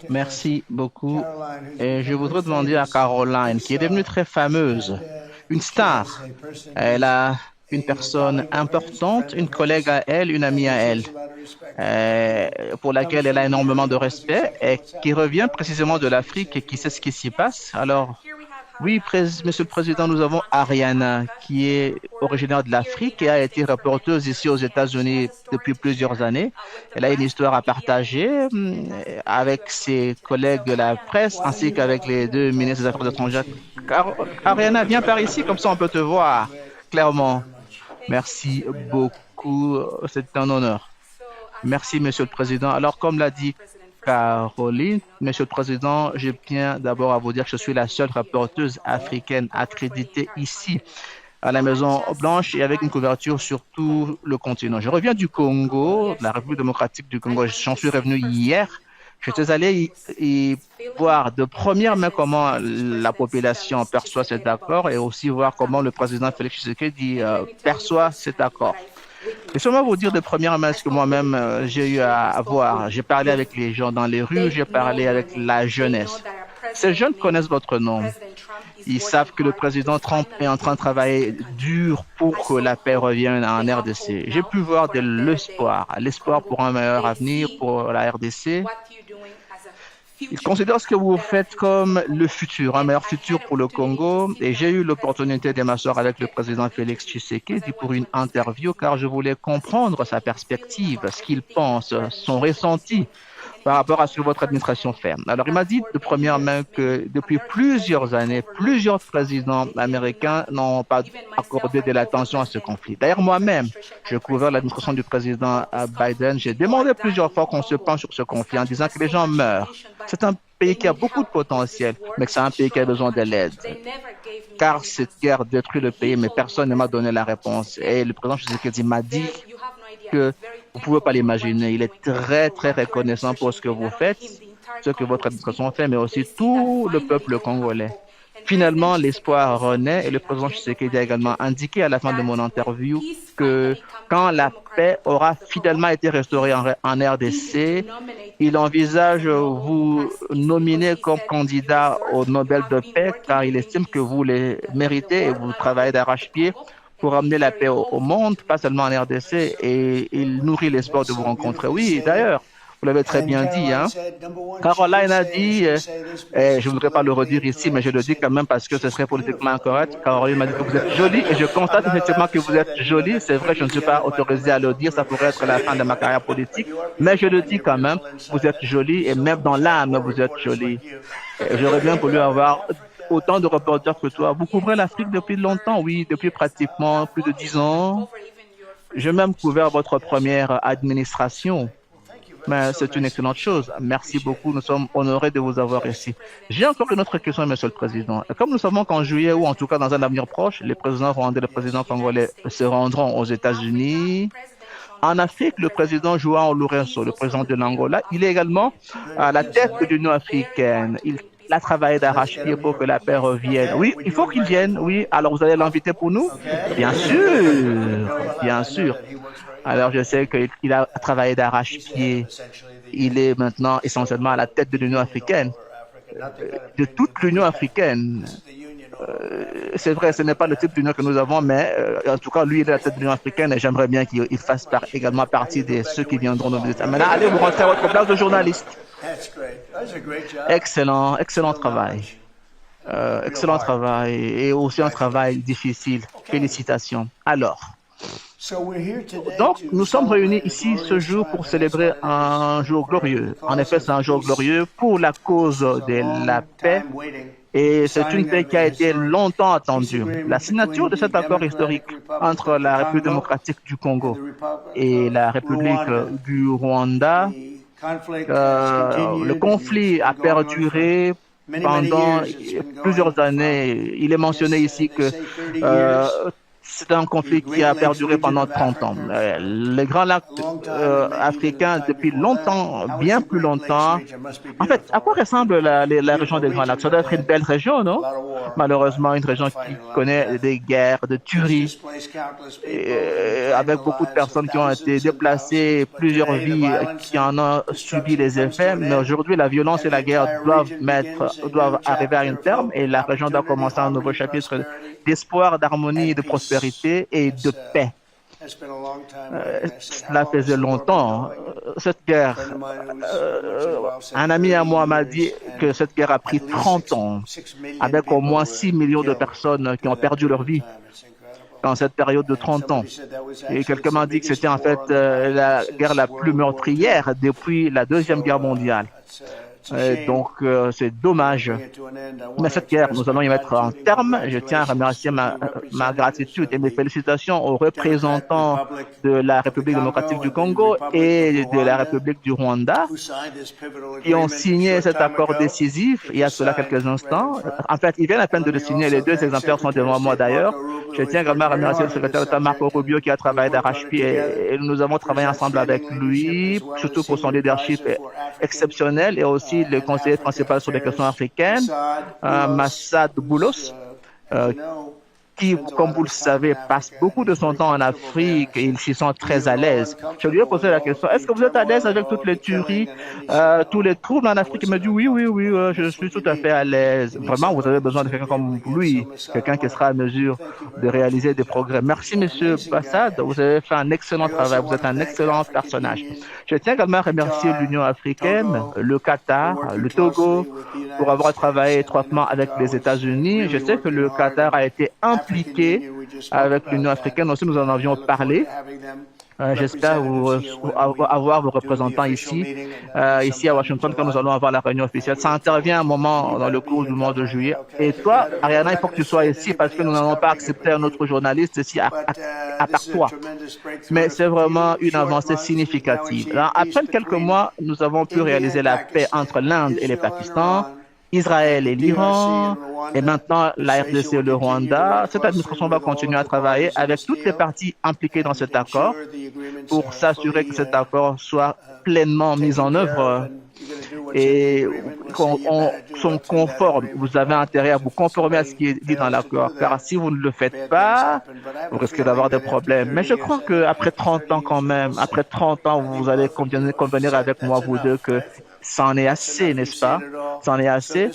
Merci beaucoup. Et je voudrais demander à Caroline, qui est devenue très fameuse, une star. Elle a une personne importante, une collègue à elle, une amie à elle, pour laquelle elle a énormément de respect et qui revient précisément de l'Afrique et qui sait ce qui s'y passe. Alors, oui, Monsieur le Président, nous avons Ariana, qui est originaire de l'Afrique et a été reporteuse ici aux États-Unis depuis plusieurs années. Elle a une histoire à partager avec ses collègues de la presse ainsi qu'avec les deux ministres des Affaires étrangères. Ariana, viens par ici, comme ça on peut te voir clairement. Merci beaucoup, c'est un honneur. Merci, Monsieur le Président. Alors, comme l'a dit Caroline, Monsieur le Président, je tiens d'abord à vous dire que je suis la seule reporteuse africaine accréditée ici à la Maison Blanche et avec une couverture sur tout le continent. Je reviens du Congo, de la République démocratique du Congo. J'en suis revenu hier. J'étais allé y voir de première main comment la population perçoit cet accord et aussi voir comment le président Félix Tshisekedi perçoit cet accord. Et seulement vous dire de première main ce que moi-même j'ai eu à voir. J'ai parlé avec les gens dans les rues, j'ai parlé avec la jeunesse. Ces jeunes connaissent votre nom. Ils savent que le président Trump est en train de travailler dur pour que la paix revienne en RDC. J'ai pu voir de l'espoir pour un meilleur avenir pour la RDC. Ils considèrent ce que vous faites comme le futur, un meilleur futur pour le Congo. Et j'ai eu l'opportunité de m'asseoir avec le président Félix Tshisekedi pour une interview car je voulais comprendre sa perspective, ce qu'il pense, son ressenti par rapport à ce que votre administration fait. Alors, il m'a dit de première main que depuis plusieurs années, plusieurs présidents américains n'ont pas accordé de l'attention à ce conflit. D'ailleurs, moi-même, j'ai couvert l'administration du président Biden. J'ai demandé plusieurs fois qu'on se penche sur ce conflit en disant que les gens meurent. C'est un pays qui a beaucoup de potentiel, mais c'est un pays qui a besoin de l'aide. Car cette guerre détruit le pays, mais personne ne m'a donné la réponse. Et le président Tshisekedi m'a dit que vous ne pouvez pas l'imaginer. Il est très, très reconnaissant pour ce que vous faites, ce que votre administration fait, mais aussi tout le peuple congolais. Finalement, l'espoir renaît et le président Tshisekedi a également indiqué à la fin de mon interview que quand la paix aura finalement été restaurée en RDC, il envisage vous nominer comme candidat au Nobel de paix car il estime que vous les méritez et vous travaillez d'arrache-pied pour amener la paix au monde, pas seulement en RDC, et il nourrit l'espoir de vous rencontrer. Oui, d'ailleurs, vous l'avez très bien dit, hein. Caroline a dit, et je ne voudrais pas le redire ici, mais je le dis quand même parce que ce serait politiquement incorrect. Caroline m'a dit que vous êtes jolie, et je constate effectivement que vous êtes jolie. C'est vrai, je ne suis pas autorisé à le dire, ça pourrait être la fin de ma carrière politique, mais je le dis quand même, vous êtes jolie, et même dans l'âme, vous êtes jolie. J'aurais bien voulu avoir autant de reporters que toi. Vous couvrez l'Afrique depuis longtemps, oui, depuis pratiquement plus de 10 ans. J'ai même couvert votre première administration. Mais c'est une excellente chose. Merci beaucoup. Nous sommes honorés de vous avoir ici. J'ai encore une autre question, Monsieur le Président. Comme nous savons qu'en juillet ou en tout cas dans un avenir proche, les présidents rwandais et le président congolais se rendront aux États-Unis. En Afrique, le président João Lourenço, le président de l'Angola, il est également à la tête de l'Union africaine. Il a travaillé d'arrache-pied pour que la paix revienne. Oui, il faut qu'il vienne, oui. Alors, vous allez l'inviter pour nous? Bien sûr, bien sûr. Alors, je sais qu'il a travaillé d'arrache-pied. Il est maintenant essentiellement à la tête de l'Union africaine, de toute l'Union africaine. C'est vrai, ce n'est pas le type d'union que nous avons, mais en tout cas, lui, il est à la tête de l'Union africaine et j'aimerais bien qu'il fasse également partie de ceux qui viendront nous visiter. Maintenant, allez vous rentrer à votre place de journaliste. Excellent, excellent travail. Excellent travail et aussi un travail difficile. Félicitations. Alors, donc, nous sommes réunis ici ce jour pour célébrer un jour glorieux. En effet, c'est un jour glorieux pour la cause de la paix. Et c'est une paix qui a été longtemps attendue. La signature de cet accord historique entre la République démocratique du Congo et la République du Rwanda, le conflit a perduré pendant plusieurs années. Il est mentionné ici que C'est un conflit qui a perduré pendant 30 ans. Les grands lacs africains, depuis longtemps, bien plus longtemps. En fait, à quoi ressemble la région des Grands Lacs? Ça doit être une belle région, non? Malheureusement, une région qui connaît des guerres, de tueries, avec beaucoup de personnes qui ont été déplacées, plusieurs vies qui en ont subi les effets. Mais aujourd'hui, la violence et la guerre doivent arriver à un terme et la région doit commencer un nouveau chapitre d'espoir, d'harmonie, de prospérité et de paix. Cela faisait longtemps, cette guerre. Un ami à moi m'a dit que cette guerre a pris 30 ans, avec au moins 6 millions de personnes qui ont perdu leur vie dans cette période de 30 ans. Et quelqu'un m'a dit que c'était en fait la guerre la plus meurtrière depuis la Deuxième Guerre mondiale. Donc, c'est dommage. Mais cette guerre, nous allons y mettre un terme. Je tiens à remercier ma gratitude et mes félicitations aux représentants de la République démocratique du Congo et de la République du Rwanda qui ont signé cet accord décisif il y a cela quelques instants. En fait, ils viennent à peine de le signer. Les deux exemplaires sont devant moi d'ailleurs. Je tiens également à remercier le secrétaire d'État Marco Rubio qui a travaillé d'arrache-pied et nous avons travaillé ensemble avec lui, surtout pour son leadership exceptionnel et aussi le conseiller principal sur les questions africaines, Massad Boulos, qui, comme vous le savez, passe beaucoup de son temps en Afrique et il s'y sent très à l'aise. Je lui ai posé la question, est-ce que vous êtes à l'aise avec toutes les tueries, tous les troubles en Afrique? Il m'a dit oui, je suis tout à fait à l'aise. Vraiment, vous avez besoin de quelqu'un comme lui, quelqu'un qui sera à mesure de réaliser des progrès. Merci, Monsieur Bassad, vous avez fait un excellent travail, vous êtes un excellent personnage. Je tiens également à remercier l'Union africaine, le Qatar, le Togo, pour avoir travaillé étroitement avec les États-Unis. Je sais que le Qatar a été impliqué avec l'Union africaine. Aussi, nous en avions parlé. J'espère avoir vos représentants ici à Washington, quand nous allons avoir la réunion officielle. Ça intervient un moment dans le cours du mois de juillet. Et toi, Ariana, il faut que tu sois ici parce que nous n'allons pas accepter un autre journaliste ici à part toi. Mais c'est vraiment une avancée significative. Alors, après quelques mois, nous avons pu réaliser la paix entre l'Inde et le Pakistan, Israël et l'Iran, et maintenant la RDC et le Rwanda. Cette administration va continuer à travailler avec toutes les parties impliquées dans cet accord pour s'assurer que cet accord soit pleinement mis en œuvre et qu'on sont conformes. Vous avez intérêt à vous conformer à ce qui est dit dans l'accord, car si vous ne le faites pas, vous risquez d'avoir des problèmes. Mais je crois qu'après 30 ans quand même, après 30 ans, vous allez convenir avec moi, vous deux, que ça en est assez, n'est-ce pas? Ça en est assez.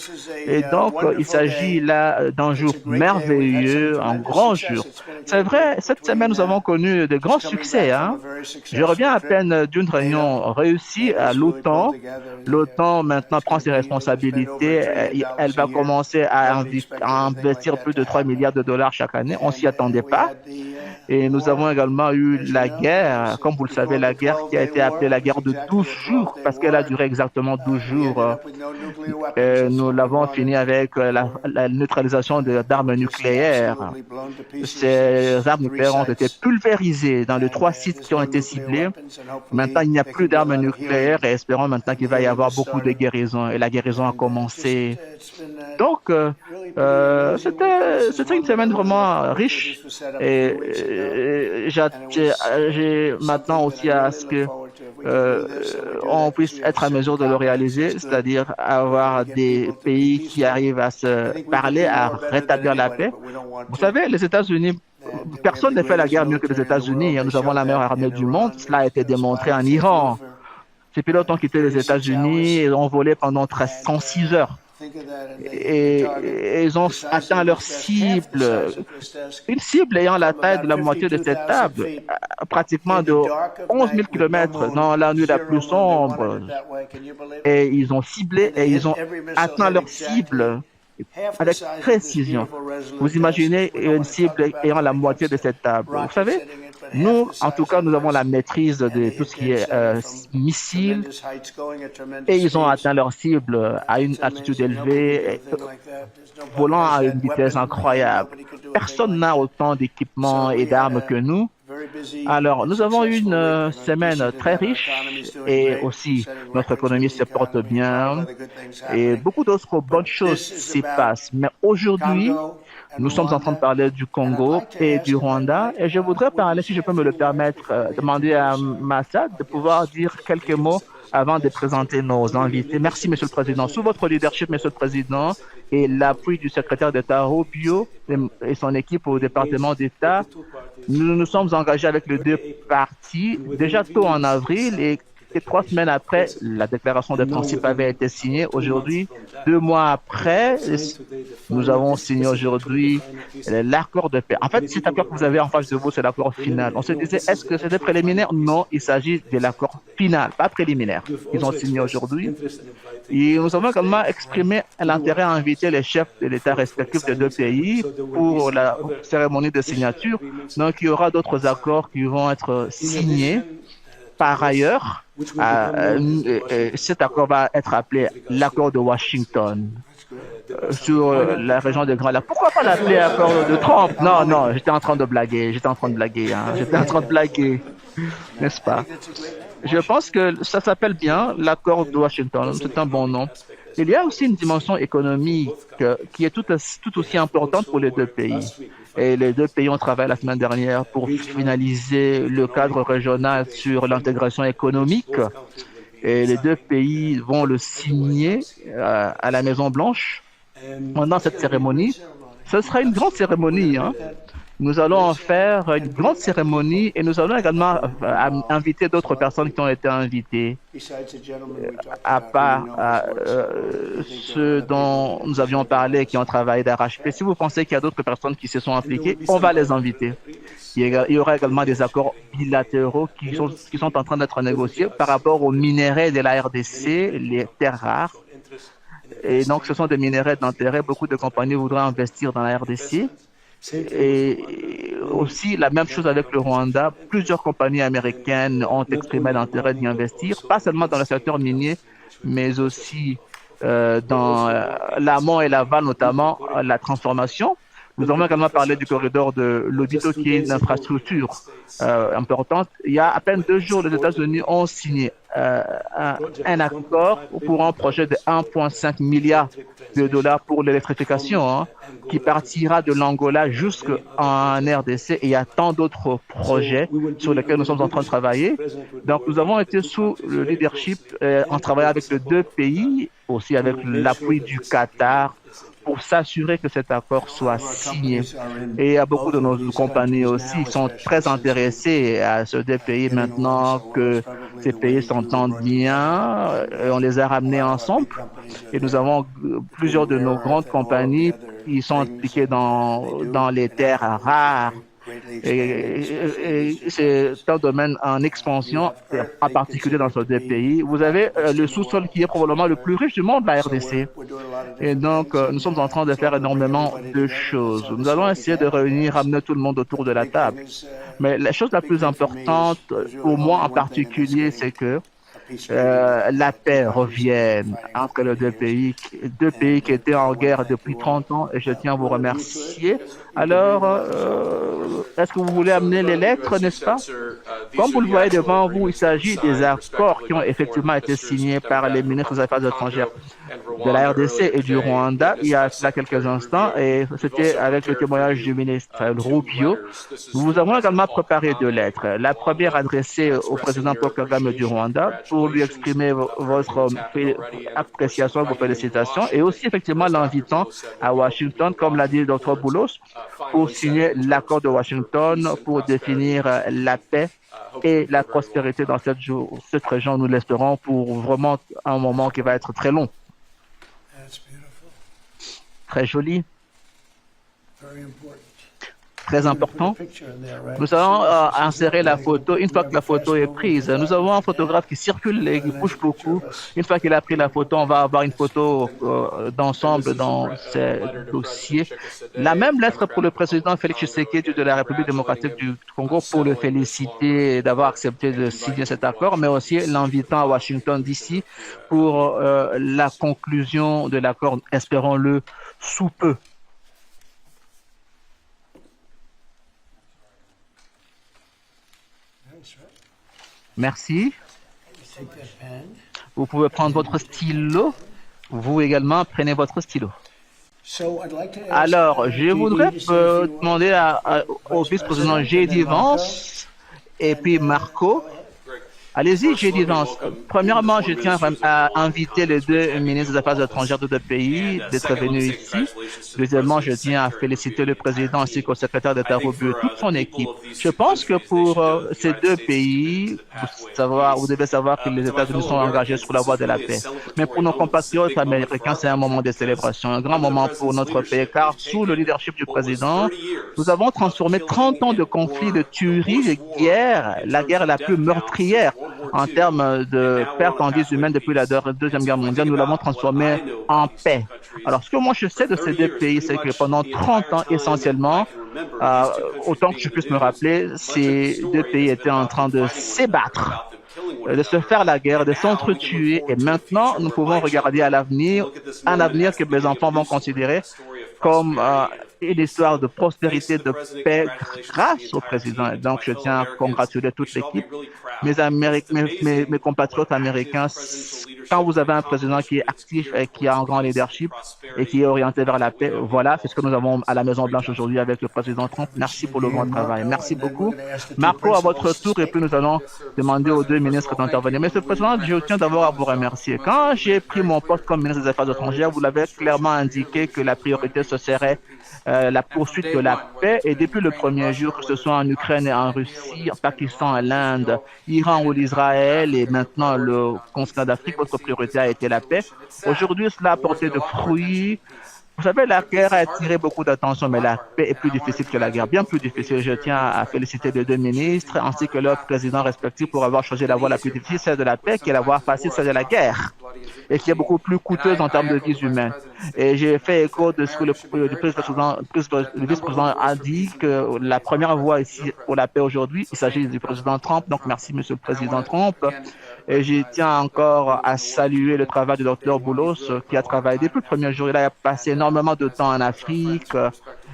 Et donc, il s'agit là d'un jour merveilleux, un grand jour. C'est vrai, cette semaine, nous avons connu de grands succès. Hein? Je reviens à peine d'une réunion réussie à l'OTAN. L'OTAN, maintenant, prend ses responsabilités. Elle va commencer à investir plus de 3 milliards de dollars chaque année. On s'y attendait pas. Et nous avons également eu la guerre, comme vous le savez, la guerre qui a été appelée la guerre de 12 jours, parce qu'elle a duré exactement 12 jours. Nous l'avons fini avec la neutralisation d'armes nucléaires. Ces armes nucléaires ont été pulvérisées dans les 3 sites qui ont été ciblés. Maintenant, il n'y a plus d'armes nucléaires et espérons maintenant qu'il va y avoir beaucoup de guérisons. Et la guérison a commencé. Donc, c'était une semaine vraiment riche et j'ai maintenant aussi à ce que on puisse être à mesure de le réaliser, c'est-à-dire avoir des pays qui arrivent à se parler, à rétablir la paix. Vous savez, les États-Unis, personne ne fait la guerre mieux que les États-Unis. Nous avons la meilleure armée du monde. Cela a été démontré en Iran. Ces pilotes ont quitté les États-Unis et ont volé pendant 106 heures. Et ils ont atteint leur cible, une cible ayant la taille de la moitié de cette table, pratiquement de 11 000 kilomètres dans la nuit la plus sombre. Et ils ont ciblé et ils ont atteint leur cible avec précision. Vous imaginez une cible ayant la moitié de cette table. Vous savez, nous, en tout cas, nous avons la maîtrise de tout ce qui est missiles et ils ont atteint leur cible à une altitude élevée, volant à une vitesse incroyable. Personne n'a autant d'équipements et d'armes que nous. Alors, nous avons eu une semaine très riche et aussi notre économie se porte bien et beaucoup d'autres bonnes choses s'y passent. Mais aujourd'hui, nous sommes en train de parler du Congo et du Rwanda et je voudrais parler, si je peux me le permettre, demander à Massad de pouvoir dire quelques mots avant de présenter nos invités. Merci, Monsieur le Président. Sous votre leadership, Monsieur le Président, et l'appui du secrétaire d'État Rubio et son équipe au département d'État, nous nous sommes engagés avec les deux parties déjà tôt en avril et 3 semaines après, la déclaration de principe avait été signée. Aujourd'hui, 2 mois après, nous avons signé aujourd'hui l'accord de paix. En fait, cet accord que vous avez en face de vous, c'est l'accord final. On se disait, est-ce que c'était préliminaire? Non, il s'agit de l'accord final, pas préliminaire. Ils ont signé aujourd'hui. Et nous avons également exprimé l'intérêt à inviter les chefs de l'État respectifs des deux pays pour la cérémonie de signature. Donc, il y aura d'autres accords qui vont être signés. Par ailleurs, cet accord va être appelé l'accord de Washington sur la région de Grand Lac. Pourquoi pas l'appeler accord de Trump? Non, non, j'étais en train de blaguer, j'étais en train de blaguer, n'est-ce pas? Je pense que ça s'appelle bien l'accord de Washington, c'est un bon nom. Il y a aussi une dimension économique qui est tout aussi importante pour les deux pays. Et les deux pays ont travaillé la semaine dernière pour finaliser le cadre régional sur l'intégration économique. Et les deux pays vont le signer à la Maison-Blanche pendant cette cérémonie. Ce sera une grande cérémonie, hein. Nous allons en faire une grande cérémonie et nous allons également inviter d'autres personnes qui ont été invitées, à part ceux dont nous avions parlé, qui ont travaillé d'arrache-pied. Si vous pensez qu'il y a d'autres personnes qui se sont impliquées, on va les inviter. Il y aura également des accords bilatéraux qui sont en train d'être négociés par rapport aux minerais de la RDC, les terres rares. Et donc, ce sont des minerais d'intérêt. Beaucoup de compagnies voudraient investir dans la RDC. Et aussi, la même chose avec le Rwanda. Plusieurs compagnies américaines ont exprimé l'intérêt d'y investir, pas seulement dans le secteur minier, mais aussi dans l'amont et l'aval, notamment la transformation. Nous avons également parlé du corridor de l'Obito, qui est une infrastructure importante. Il y a à peine 2 jours, les États-Unis ont signé un accord pour un projet de 1,5 milliard de dollars pour l'électrification, hein, qui partira de l'Angola jusqu'en RDC. Et il y a tant d'autres projets sur lesquels nous sommes en train de travailler. Donc, nous avons été sous le leadership en travaillant avec les deux pays, aussi avec l'appui du Qatar, pour s'assurer que cet accord soit signé. Et il y a beaucoup de nos compagnies aussi qui sont très intéressées à ce deux pays maintenant que ces pays s'entendent bien. On les a ramenés ensemble et nous avons plusieurs de nos grandes compagnies qui sont impliquées dans les terres rares. Et c'est un domaine en expansion, en particulier dans ce deux pays. Vous avez le sous-sol qui est probablement le plus riche du monde, la RDC. Et donc, nous sommes en train de faire énormément de choses. Nous allons essayer de réunir, ramener tout le monde autour de la table. Mais la chose la plus importante, pour moi en particulier, c'est que la paix revienne entre les deux pays qui étaient en guerre depuis 30 ans, et je tiens à vous remercier. Alors, est-ce que vous voulez amener les lettres, n'est-ce pas? Comme vous le voyez devant vous, il s'agit des accords qui ont effectivement été signés par les ministres des Affaires étrangères de la RDC et du Rwanda il y a cela quelques instants, et c'était avec le témoignage du ministre Rubio. Nous avons également préparé 2 lettres. La première adressée au président Paul Kagame du Rwanda pour lui exprimer votre appréciation, vos félicitations, et aussi effectivement l'invitant à Washington, comme l'a dit le Dr Boulos, pour signer l'accord de Washington pour définir la paix et la prospérité dans cette région, nous l'espérons, pour vraiment un moment qui va être très long. Très joli, très important. Nous allons insérer la photo. Une fois que la photo est prise, nous avons un photographe qui circule et qui bouge beaucoup. Une fois qu'il a pris la photo, on va avoir une photo d'ensemble dans ce dossier. La même lettre pour le président Félix Tshisekedi de la République démocratique du Congo pour le féliciter d'avoir accepté de signer cet accord, mais aussi l'invitant à Washington DC pour la conclusion de l'accord, espérons-le, sous peu. Merci. Vous pouvez prendre votre stylo. Vous également, prenez votre stylo. Alors, je voudrais demander au vice-président J.D. Vance et puis Marco. Allez-y, J.D. Vance. Premièrement, je tiens à inviter les deux ministres des Affaires étrangères de deux pays d'être venus ici. Deuxièmement, je tiens à féliciter le président ainsi qu'au secrétaire d'État Rubio et toute son équipe. Je pense que pour ces deux pays, vous devez savoir que les États-Unis sont engagés sur la voie de la paix. Mais pour nos compatriotes américains, c'est un moment de célébration, un grand moment pour notre pays, car sous le leadership du président, nous avons transformé 30 ans de conflits, de tueries, de guerres, la guerre la plus meurtrière en termes de pertes en vies humaines depuis la Deuxième Guerre mondiale, nous l'avons transformé en paix. Alors, ce que moi je sais de ces deux pays, c'est que pendant 30 ans, essentiellement, autant que je puisse me rappeler, ces deux pays étaient en train de s'ébattre, de se faire la guerre, de s'entretuer. Et maintenant, nous pouvons regarder à l'avenir, un avenir que mes enfants vont considérer comme une histoire de prospérité, de paix grâce au président. Et donc, je tiens à congratuler toute l'équipe, mes compatriotes américains. Quand vous avez un président qui est actif et qui a un grand leadership et qui est orienté vers la paix, voilà, c'est ce que nous avons à la Maison-Blanche aujourd'hui avec le président Trump. Merci pour le grand travail. Merci beaucoup. Marco, à votre tour, et puis nous allons demander aux deux ministres d'intervenir. Monsieur le Président, je tiens d'abord à vous remercier. Quand j'ai pris mon poste comme ministre des Affaires étrangères, vous l'avez clairement indiqué que la priorité, ce serait la poursuite de la paix. Et depuis le premier jour, que ce soit en Ukraine et en Russie, en Pakistan, en Inde, Iran ou l'Israël et maintenant le continent d'Afrique, votre priorité a été la paix. Aujourd'hui, cela a porté de fruits. Vous savez, la guerre a attiré beaucoup d'attention, mais la paix est plus difficile que la guerre, bien plus difficile. Je tiens à féliciter les deux ministres ainsi que leurs présidents respectifs pour avoir choisi la voie la plus difficile, celle de la paix, qui est la voie facile, celle de la guerre, et qui est beaucoup plus coûteuse en termes de vies humaines. Et j'ai fait écho de ce que le vice-président a dit, que la première voie ici pour la paix aujourd'hui, il s'agit du président Trump. Donc, merci, monsieur le président Trump. Et je tiens encore à saluer le travail du docteur Boulos, qui a travaillé depuis le premier jour. Il a passé énormément de temps en Afrique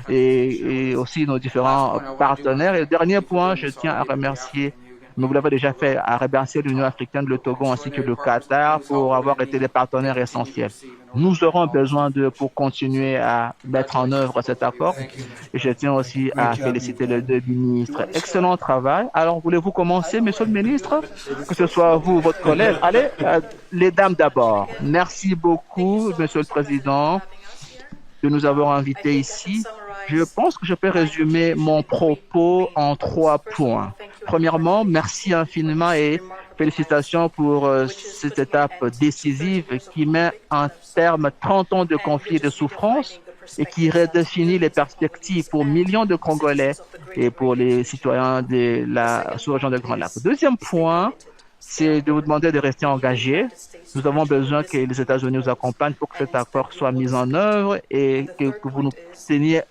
et aussi nos différents partenaires. Et le dernier point, je tiens à remercier, mais vous l'avez déjà fait, à remercier l'Union africaine, le Togo ainsi que le Qatar pour avoir été des partenaires essentiels. Nous aurons besoin d'eux pour continuer à mettre en œuvre cet accord. Et je tiens aussi à féliciter les deux ministres. Excellent travail. Alors, voulez-vous commencer, monsieur le ministre? Que ce soit vous ou votre collègue. Allez, les dames d'abord. Merci beaucoup, monsieur le président, de nous avoir invités ici. Je pense que je peux résumer mon propos en 3 points. Premièrement, merci infiniment et félicitations pour cette étape décisive qui met en terme 30 ans de conflits et de souffrances et qui redéfinit les perspectives pour millions de Congolais et pour les citoyens de la sous-région de Grand Lac. Deuxième point, c'est de vous demander de rester engagés. Nous avons besoin que les États-Unis nous accompagnent pour que cet accord soit mis en œuvre et que vous nous teniez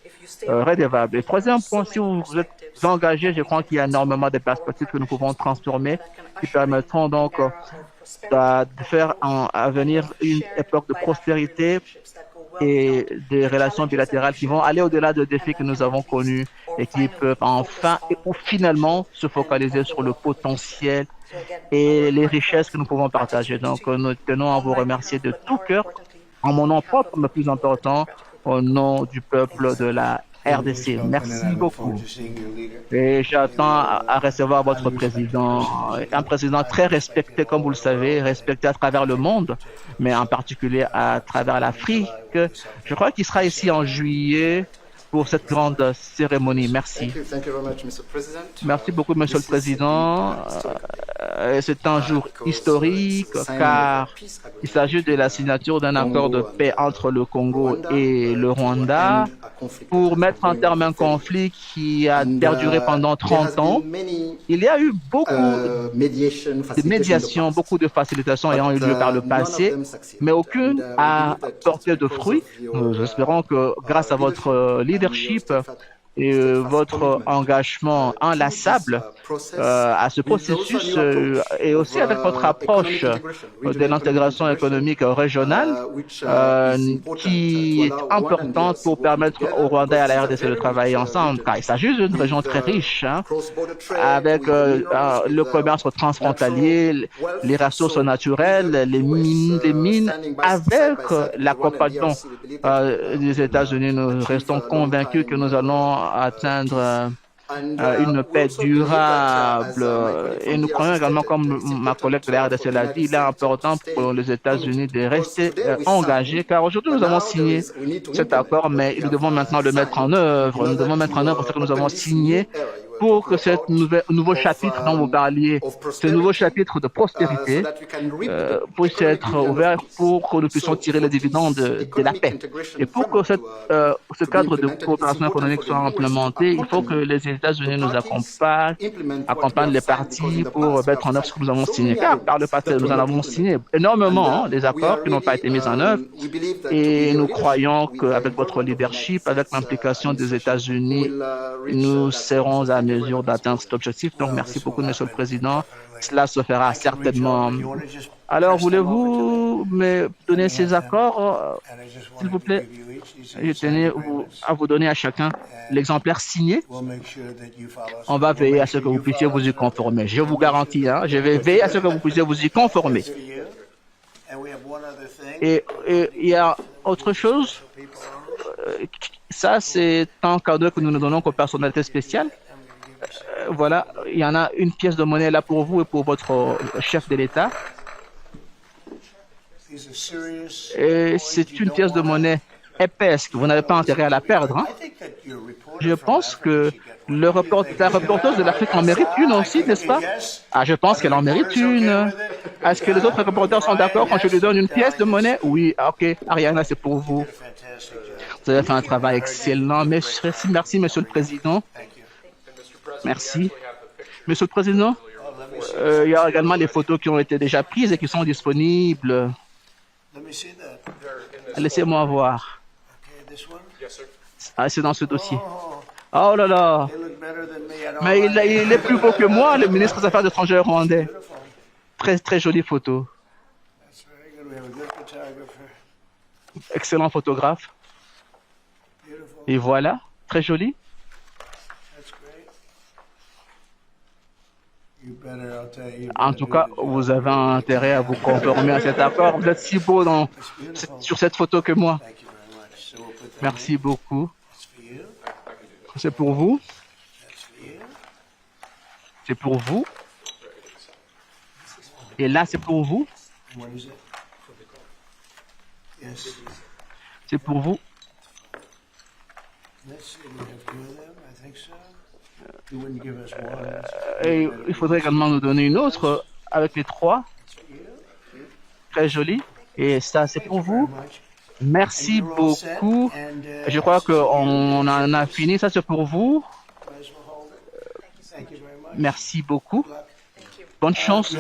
redevables. Et troisième point, si vous êtes engagés, je crois qu'il y a énormément de perspectives que nous pouvons transformer qui permettront donc de faire à venir une époque de prospérité et des relations bilatérales qui vont aller au-delà des défis que nous avons connus et qui peuvent enfin ou finalement se focaliser sur le potentiel et les richesses que nous pouvons partager. Donc, nous tenons à vous remercier de tout cœur, en mon nom propre, mais plus important, au nom du peuple de la RDC. Merci beaucoup. Et j'attends à recevoir votre président, un président très respecté, comme vous le savez, respecté à travers le monde, mais en particulier à travers l'Afrique. Je crois qu'il sera ici en juillet pour cette grande cérémonie. Merci. Merci beaucoup, Monsieur le Président. C'est un jour historique car il s'agit de la signature d'un accord de paix entre le Congo et le Rwanda pour mettre en terme un conflit qui a perduré pendant 30 ans. Il y a eu beaucoup de médiations, beaucoup de facilitations ayant eu lieu par le passé, mais aucune a porté de fruits. Nous espérons que grâce à votre leadership, et votre engagement inlassable à ce processus et aussi avec votre approche de l'intégration économique régionale qui est importante pour permettre au Rwanda et à la RDC de travailler ensemble, car il s'agit d'une région très riche, hein, avec le commerce transfrontalier, les ressources naturelles, les mines, avec l'accompagnement des États-Unis. Nous restons convaincus que nous allons atteindre une paix durable. Et nous croyons également, comme ma collègue de la RDC l'a dit, il est important pour les États-Unis de rester engagés, car aujourd'hui nous avons signé cet accord, mais nous devons maintenant le mettre en œuvre. Nous devons mettre en œuvre ce que nous avons signé pour que ce nouveau chapitre dont vous parliez, ce nouveau chapitre de prospérité, puisse être ouvert pour que nous puissions tirer les dividendes de la paix. Et pour que ce cadre de coopération économique soit implémenté, il faut que les États-Unis nous accompagnent les partis pour mettre en œuvre ce que nous avons signé. Car par le passé, nous en avons signé énormément des accords qui n'ont pas été mis en œuvre. Et nous croyons qu'avec votre leadership, avec l'implication des États-Unis, nous serons à mesure d'atteindre cet objectif. Donc, merci beaucoup, Monsieur le Président. Cela se fera certainement. Alors, voulez-vous me donner ces accords, s'il vous plaît? Je tenais à vous donner à chacun l'exemplaire signé. On va veiller à ce que vous puissiez vous y conformer. Je vous garantis, hein, je vais veiller à ce que vous puissiez vous y conformer. Et il y a autre chose. Ça, c'est un cadeau que nous ne donnons qu'aux personnalités spéciales. Voilà, il y en a une pièce de monnaie là pour vous et pour votre chef de l'État. Et c'est une pièce de monnaie épaisse que vous n'avez pas intérêt à la perdre. Hein? Je pense que la reporteuse de l'Afrique en mérite une aussi, n'est-ce pas? Ah, je pense qu'elle en mérite une. Est-ce que les autres reporters sont d'accord quand je lui donne une pièce de monnaie? Oui, ok. Ariana, c'est pour vous. Vous avez fait un travail excellent. Merci, Monsieur le Président. Merci. Monsieur le Président, il y a également les photos qui ont été déjà prises et qui sont disponibles. Laissez-moi voir. Ah, c'est dans ce dossier. Oh là là. Mais il est plus beau que moi, le ministre des Affaires étrangères rwandais. Très, très jolie photo. Excellent photographe. Et voilà, très joli. En tout cas, vous avez intérêt à vous conformer à cet accord. Vous êtes si beau sur cette photo que moi. Merci beaucoup. C'est pour vous. C'est pour vous. Et là, c'est pour vous. C'est pour vous. Et il faudrait également nous donner une autre avec les trois. Très jolie. Et ça, c'est pour vous. Merci beaucoup. Je crois qu'on en a fini. Ça, c'est pour vous. Merci beaucoup. Bonne chance.